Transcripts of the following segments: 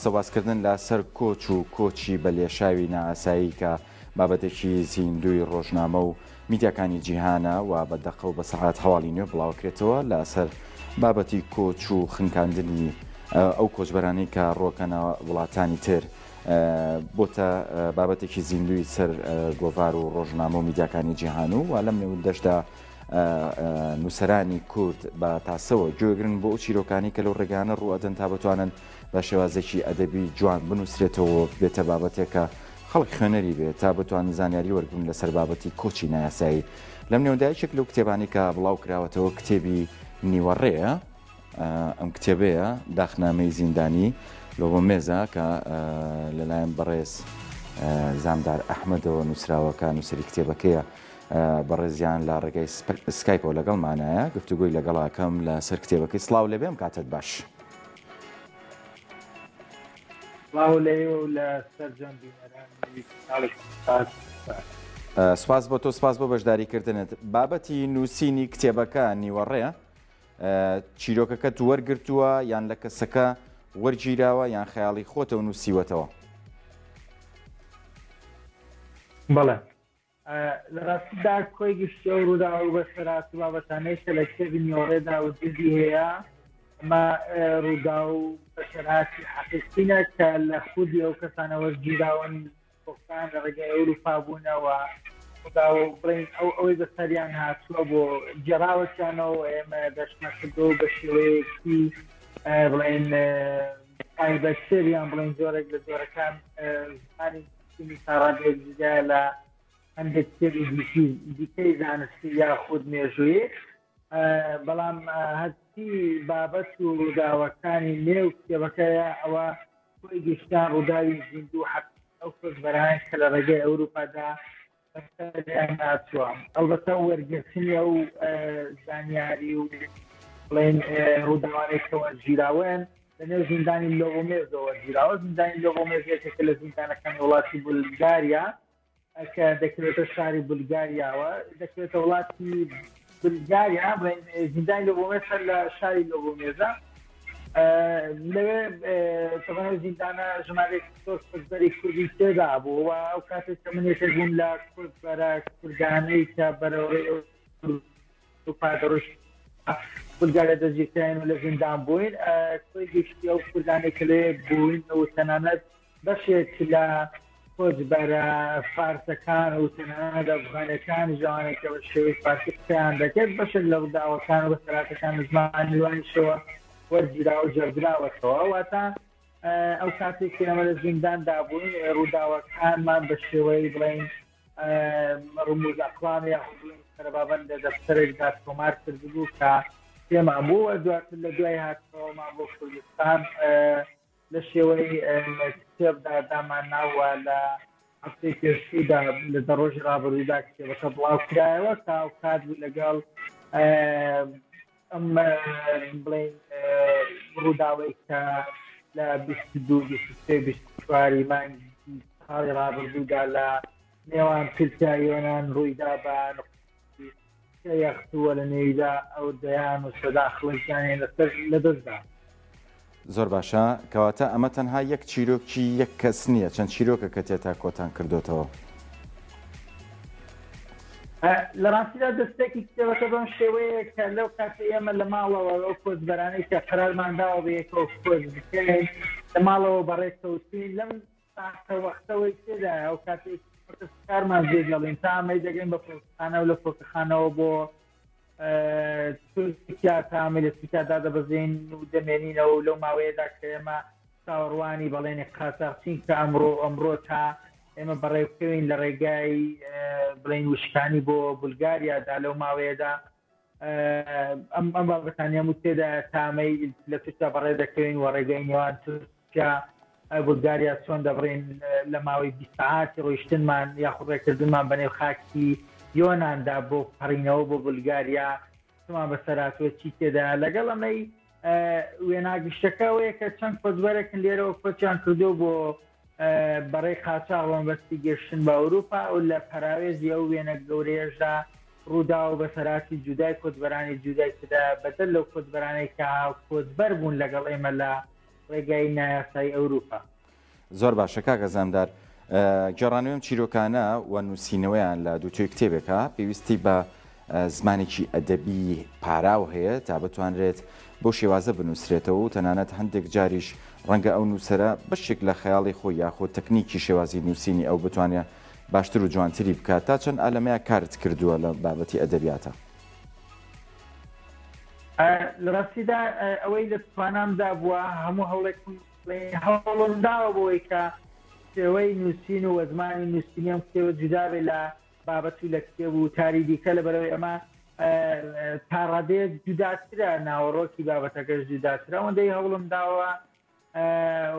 قسەباسکردن لەسەر کۆچ و کۆچی بە لێشاوی نائاسایی کە بابەتێکی زیندوی ڕۆژنامە و میدیاکانی جیهانە و بەدەقە و بە سەعات هەواڵی نوێ بڵاوکرێتەوە لەسەر بابەتی کۆچ و خنکاندنی ئەو کۆچبەرانەی کە ڕۆکەنە وڵاتانی تر بۆتە بابەتێکی زیندوی سەر گۆڤار و ڕۆژنامە و میدیاکانی جیهان و لەم نێودەشدا نووسەرانی کورد بە تاسەوە گوێگرن بۆ چیرۆکانی کە لەو ڕێگانە ڕوئەدەن تا بتوانن بە شێوازێکی ئەدەبی جوان بنووسرێتەوە بێتە بابەتێکە خەڵک خوێنەری بێت تا بتوانن زانیاری وەرگن لەسەر بابەتی کۆچی نایاسایی. لەم نێودایەکێک لەو کتێبانی کە بڵاو کراوەتەوە کتێبی نیوەڕێیە، ئەم کتێبەیە داخنامەی زیندانی لەوە مێزە کە لەلایەن بەڕێز زامدار ئەحمەدەوە نووسراوەکە نووسری کتێبەکەیە بەڕێزیان لە ڕێگەی سکایپەوە لەگەڵمانایە گفتوگوی لەگەڵاکەم لە سەر کتێبەکەی. سڵاو لەبێم کاتت باش. سپاس بۆ تۆ، سپاس بۆ بەشداریکردنت. بابەتی نووسینی کتێبەکە نیوەڕێە، چیرۆکەکەت وەرگرتووە یان لە کەسەکە وەرگیراوە یان خەیاڵی خۆتەوە نووسیوەتەوە؟ بەڵێ لە ڕاستیدا کۆی گشتی ئەو ڕوودا و بە سەرات و بابەتانەی کە لە کتێبی نیوەڕێدا و دزی هەیە ئەمە ڕوودا و بەشەراتی حەقیقینە کە لە خودی ئەو کەسانە وەرگیراون خۆکان لە ڕێگەی ئەوروپا بوونەوە ڕوودا و بڵین ئەوەی بەسەریان هاتووە بۆ جێراوەتیانەوە ئێمە دەشتەکردۆ بە شێوەیەکی بڵین تایبەتسەریان بڵین زۆرێک لە زۆرەکان زمانی ساڕادێک جگای لە هەندێک کتێبی دیکەی زانستی یاخود مێژوویی، بەڵام هەرچی بابەت و ڕووداوەکانی نێو کتێبەکەیە ئەوە کۆی گشتیان ڕووداوی زیندوو ئەو کۆچبەران کە لە ڕێگەی ئەوروپادا بەسەریان هاتووە. ئەلبەتە وەرگرتنی ئەو زانیاری و بڵێن ڕووداوانەی کە وەرگیراون لەنێو زیندانی لۆڤۆمێزەوە وەرگیراوە. زیندانی لۆڤۆمێز یەکێکە لە زیندانەکانی وڵاتی بولگاریا کە دەکرێتە شاری بولگاریاوە، دەکرێتە وڵاتی بولگاریا. زیندانی لۆڤۆمێز لە شاری لۆڤۆمێزە لەوێ تەمەنە زیندانە ژمارەی زۆر کوردبەری کوردی تێدا بوو و ئەو کاتێک کە من یەکێک بووم لە کوردبەرە کوردانەی کە بەرەوڕێی ئەوروپا دەڕۆیشت بولگاریا دەستگیرکراین و لە زیندان بووین. کۆی گشتی ئەو کوردانەی کە لێ بووین و تەنانەت بەشێک لە کۆچبەرە فارسەکان و تەنانەت ئەفغانەکانی جوانێک کە بە شێوەی فارسی قسەیان دەکرد بەشێک لە ڕووداوەکان و بەسەراتەکان زمانی وانیشەوە وەرگیراوە جێبراوەتەوە. واتە ئەو کاتێک کە ئێمە لە زینداندا بووین ڕووداوەکانمان بە شێوەی بڵین ڕموز ئەقلام یاخود بڵین سەربابەت لە دەفتەرێکدا تۆمار کردبوو کە پێمان بوو. دواتر لە دوای هاتەوەمان بۆ کوردستان لە شێوەی کتێبدا دامان ناوە لە هەفتەی پێشوودا لە دەڕۆژی ڕابردوودا کتێبەکە بڵاو کرایەوە تا ئەو کات بوو لەگەڵ ئەم بڵین ڕووداوەی کە لە 22-24 مانگی ساڵی ڕابردوودا لە نێوان تورکیایۆنان ڕوویدا بە یەختووە لە نێویدا ئەو دەیان و سەدا خڵکیانیان لە دەستدا. زۆر باشە، کەواتە ئەمە تەنها یەک چیرۆکی یەک کەس نییە، چەند چیرۆکە کە تێتا کۆتان کردوتەوە؟ لە ڕاستیدا دەستێکی کتێبەکە بەم شێوەیە کە لەو کاتە ئێمە لە ماڵەوە ئەو کۆچبەرانەی کە قەرارمانداوە بە یەکەوە کۆچ بکەین لە ماڵەوە بەڕێکەوتین لەم وەختەوەی تێدا ئەو کاتێک کارمان جێگەڵین تا ئەمەی دەگەین بە فۆکخانە و لە فۆکخانەوە بۆ تورکیا تا ئەمە لە تورکیادا دەبەزین و دەمێنینەوە و لەو ماوەیەدا کە ئێمە چاوەڕوانی بەڵێنێک قاچاقچین کە ئەمڕۆ تا ئێمە بەڕێوکەوین لە ڕێگای بڵین وشکانی بۆ بولگاریادا لەو ماوەیەدا ئەم بابەتانی هەموو تێدا تامەی لە تورکیا بەڕێ دەکەوین و ڕێگەی نێوان تورکیا بولگاریا چۆن دەبڕین لە ماوەی 20 ساعاتی ڕۆیشتنمان یاخود ڕێکردنمان بەنێو خاکی یۆناندا بۆ پەڕینەوە بۆ بولگاریا چمان بەسەراتوە چی تێدا. لەگەڵ ئەمەی وێناگشتەکەوەیە کە چەند کۆچبەرێکن لێرەوە کۆچیان کردو بۆ بەڕێی قاچاق بەستی گەشتن بە ئەوروپا و لە پەراوێزی ئەو وێنە گەورەیەشدا ڕوودا و بەسەراتی جودای کۆچبەرانی جودای تدا بەدەل لەو کۆچبەرانەی کە کۆچبەر بوون لەگەڵ ئێمە لە ڕێگای نایاسایی ئەوروپا. زۆر باشە کاکە زامدار گێڕانەوەم چیرۆکانە و نووسینەوەیان لە دووتۆی کتێبێکە پێویستی بە زمانێکی ئەدەبی پاراو هەیە تا بتوانرێت بۆ شێوازە بنووسرێتەوە و تەنانەت هەندێک جاریش ڕەنگە ئەو نووسەرە بەشێک لە خەیاڵی خۆی یاخۆ تەکنیکی شێوازی نووسینی ئەو بتوانێت باشتر و جوانتری بکات تا چەند ئالەمەیە کارت کردووە لە بابەتی ئەدەبیاتە. لە ڕاستیدا ئەوەی لە توانامدا بووە هەموو هەوڵمداوە بۆی کە شێوەی نووسین و وەزمانی نووسینیەم کتێوە جودابێ لە بابەت و لە کتێب و تاری دیکە لە بەرەوەی ئەمە تا ڕادەیەک جوداترە ناوەڕۆکی بابەتەکەش جوداترە ئەوەندەی هەوڵم داوە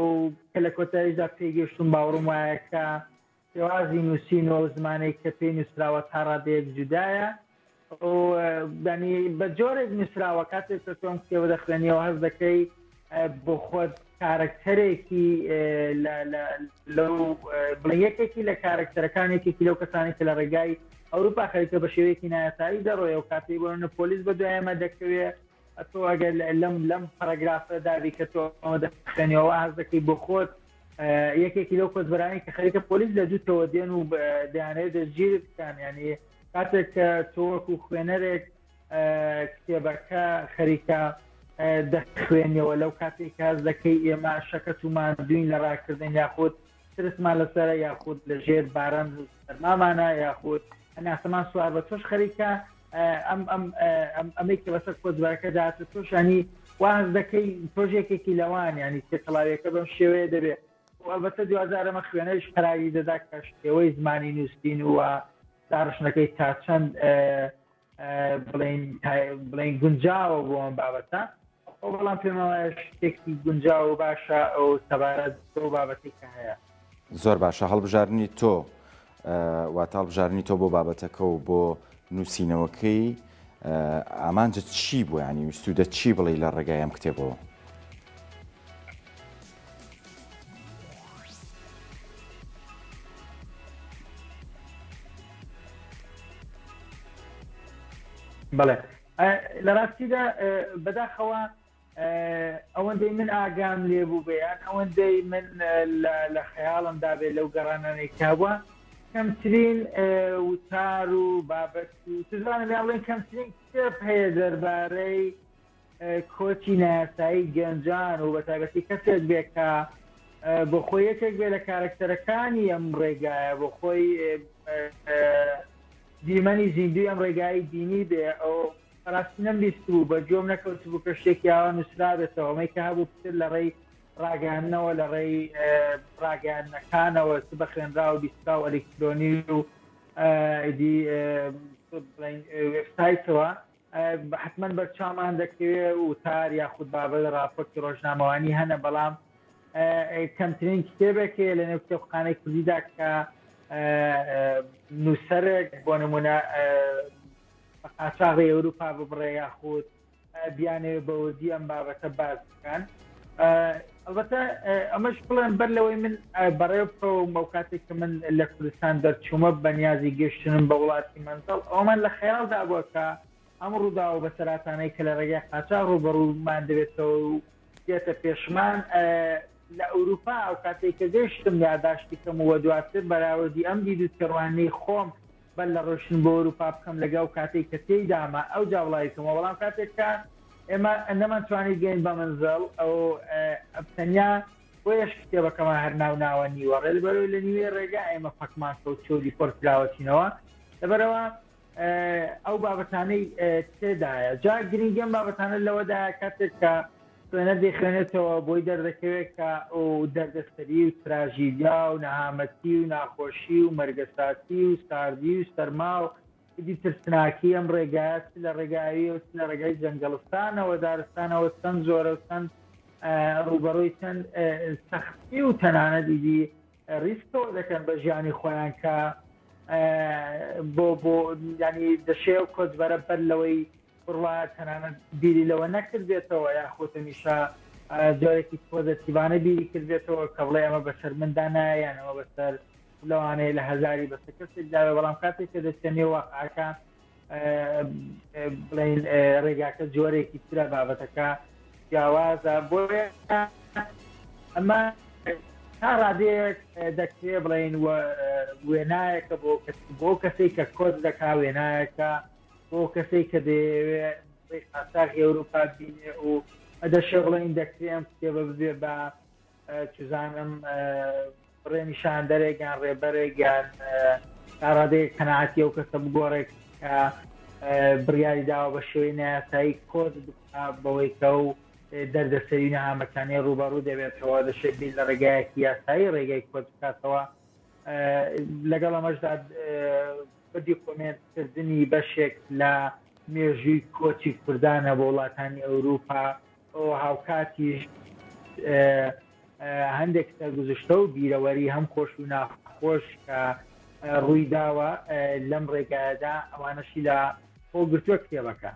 و کە لە کۆتاییدا پێگەشتم باوەڕم وایە کە شێوازی نووسین و زمانەی کە پێی نووسراوە تا ڕادەیەک جودایە ینی بە جۆرێک نووسراوە کاتێک کە تۆم کتێوە دەخوێنیەوە هەست دەکەی بۆ خۆت کارکتەرێکی بڵێ یەکێکی لە کارکتەرەکانێکی لەو کەسانی کە لە ڕێگای ئەوروپا خەریکە بە شێوەیەکی نایاسایی دەڕۆیە و کاتی بۆنە پۆلیس بە دوایەمە دەکەوێت تۆ ئەگەر لەم پەرەگرافە دابی کە تۆ ئەمە دەخوێنیەوە هەست دەکەی بۆ خۆت یەکێکی لەو کۆچبەرانی کە خەریکە پۆلیس لە دووتەوە دێن و دەیانەوێت دەستگیرت بکەن یعنی کاتێک کە تۆ وەکو خوێنەرێک کتێبەکە خەریکە دەخوێنیەوە لەو کاتێک کاس دەکەی ئێمە شەکەت ومان دوین لە ڕاکردن یاخود ترسمان لەسەرە یاخود لە ژێر باران سەرمامانە یاخود ئەناسەمان سوار بە تۆش خەریکە ئەمەی کە بەسەر کۆچبەرەکە داهاتە تۆشانی واز دەکەی تۆژێکێکی لەوان ینی تێکەڵاویەکە بەم شێوەیە دەبێت ئەلبەتە دوازارەمە خوێنەرش قەراوی دەدا کە شێوەی زمانی نووسین وە داڕشنەکەی تا چەند بڵین گونجاوە بۆ ئەم بابەتە ئەو بەڵام پێمەوە شتێکی گونجاو و باشە ئەو سەبارەت بۆ بابەتی کە هەیە. زۆر باشە هەڵبژارنی تۆ واتە هەڵبژارنی تۆ بۆ بابەتەکە و بۆ نووسینەوەکەی ئامانجە چی بوو ینی ویستودە چی بڵێ لە ڕێگای ئەم کتێبەوە؟ بەڵێ لە ڕاستیدا بەداخەوە ئەوەندەی من ئاگام لێبوو بەیان ئەوەندەی من لە خەیاڵمدا بێت لەو گەڕانانەی کابووە کەمترین وتار و بابەت و تزانم بڵێن کەمترین کتێب هەیە دەربارەی کۆچی نایاسایی گەنجان و بەتایبەتی کەسێک بێت کە بۆ خۆی یەکێک بێ لە کارکتەرەکانی ئەم ڕێگایە بۆ خۆی دیمەنی زیندوی ئەم ڕێگایی دینی بێ ئەو ڕاستی نەمبیست بوو بە جۆم نەکەوت بوو کە شتێکی ئاوا نووسرابێتەوە ئەمەی کە هەبوو پتر لە ڕێی ڕاگەاندنەوە لە ڕێی ڕاگەاندنەکانەوە بە خوێنرا و دیسکا و ئەلکترۆنی و ئیدی وێبسایتەوە حتمما بەرچاومان دەکەوێت وتار یاخود بابەت ڕاپۆرتی ڕۆژنامەوانی هەنە بەڵام کەمترین کتێبێکێ لە نێو کتێبخانەی کوردیدا کە نووسەرێک بۆ نمونە قاچاغی ئەوروپا ببڕێ یاخود بیانێ بەوردی ئەم بابەتە باز بکەن. ئەلبەتە ئەمەش بڵێن بەر لەوەی من بەڕێوە مەوکاتێک کە من لە کوردستان دەرچوومە بەنیازی گەشتنم بە وڵاتی مەنزڵ ئەومان لە خەیاڵدا بووە کە ئەم ڕوودا و بە سەراتانەی کە لە ڕێگای قاچاغ ڕوبەڕوومان دەبێتەوە و دێتە پێشمان لە ئەوروپا ئەو کاتێک کە گەشتم یاداشتی کەم وە دواتر بەراوردی ئەم دید و کێڕوانەی خۆم بەر لە ڕۆشن بۆ ئەوروپا بکەم لەگەڵ کاتێک کە تێیدامە ئەو جاوڵایکەمەوە بەڵام کاتێککە ئێمە نەمانتوانی گەین بە منزڵ ئەو تەنیا بۆ یەش کتێبەکەمان هەر ناو نیوەڕێ لەبەرەوەی لە نیوێ ڕێگا ئێمە پەکمان کەوت چۆری پۆرکراوەچینەوە لەبەرەوە ئەو بابەتانەی تێدایە جا گرنگیان بابەتانە لەوەدایە کاتێک کە خوێنە دەیخوێنێتەوە بۆی دەردەکەوێت کە ئەو دەردەسەری و تراژیدیا و نەهامەتی و ناخۆشی و مەرگەساتی و ساردی و سەرما و دی ترسناکی ئەم ڕێگایەت لە ڕێگاوی و لە ڕێگای جەنگەڵستانەوە دارستانەوە چەند زۆرە و چەند ڕوبەڕووی چەند سەختی و تەنانەت دیدی ریسکەوە دەکەن بە ژیانی خۆیان کە بۆ ینی دەشێ و کۆچبەرە بەر لەوەی بڕوا تەنانەت بیری لەوە نەکردێتەوە یاخۆ تەمیشا جارێکی پۆزەتیڤانە بیری کردێتەوە کە بڵێ ئەمە بە شەرمەندا نایە ئەمە بەسەر لەوانەیە لە هەزاری بەسەر کەسێک داوێ بەڵام کاتێک کە دەچێنێ واقعەکە بڵێن ڕێگاکە جۆرێکی ترە بابەتەکە جیاوازە بۆ ئەمە تا ڕادەیەک دەکرێ بڵێن وێنایەکە بۆ کەسێک کە کۆز دەکا وێنایەکە بۆ کەسێک کە دەیەوێت ئاساقی ئەوروپا بینێ و ئەدەشێ بڵێن دەکرێم کتێبە ببێ بە چزانم ڕێنیشاندەرێکیان ڕێبەرێکیان ڕادەیەک قەناعەتی ئەو کەسە بگۆڕێک کە بڕیاری داوە بە شێوەی نایاسایی کۆز بکا بەوەی کە و دەردەسەری نەهامەکانی ڕوبەڕوو دەبێتەوە دەشێت بین لە ڕێگایەکی یاسایی ڕێگای کۆز بکاتەوە لەگەڵ ئەمەشدا بەدی کۆمنتکردنی بەشێک لە مێژووی کۆچی کوردانە بۆ وڵاتانی ئەوروپا ئەو هاوکاتیش هەندێک سەرگوزشتە و بیرەوەری هەم خۆش و ناخۆش کە ڕووی داوە لەم ڕێگایەدا ئەوانەشی لە خۆگرتووە کتێبەکە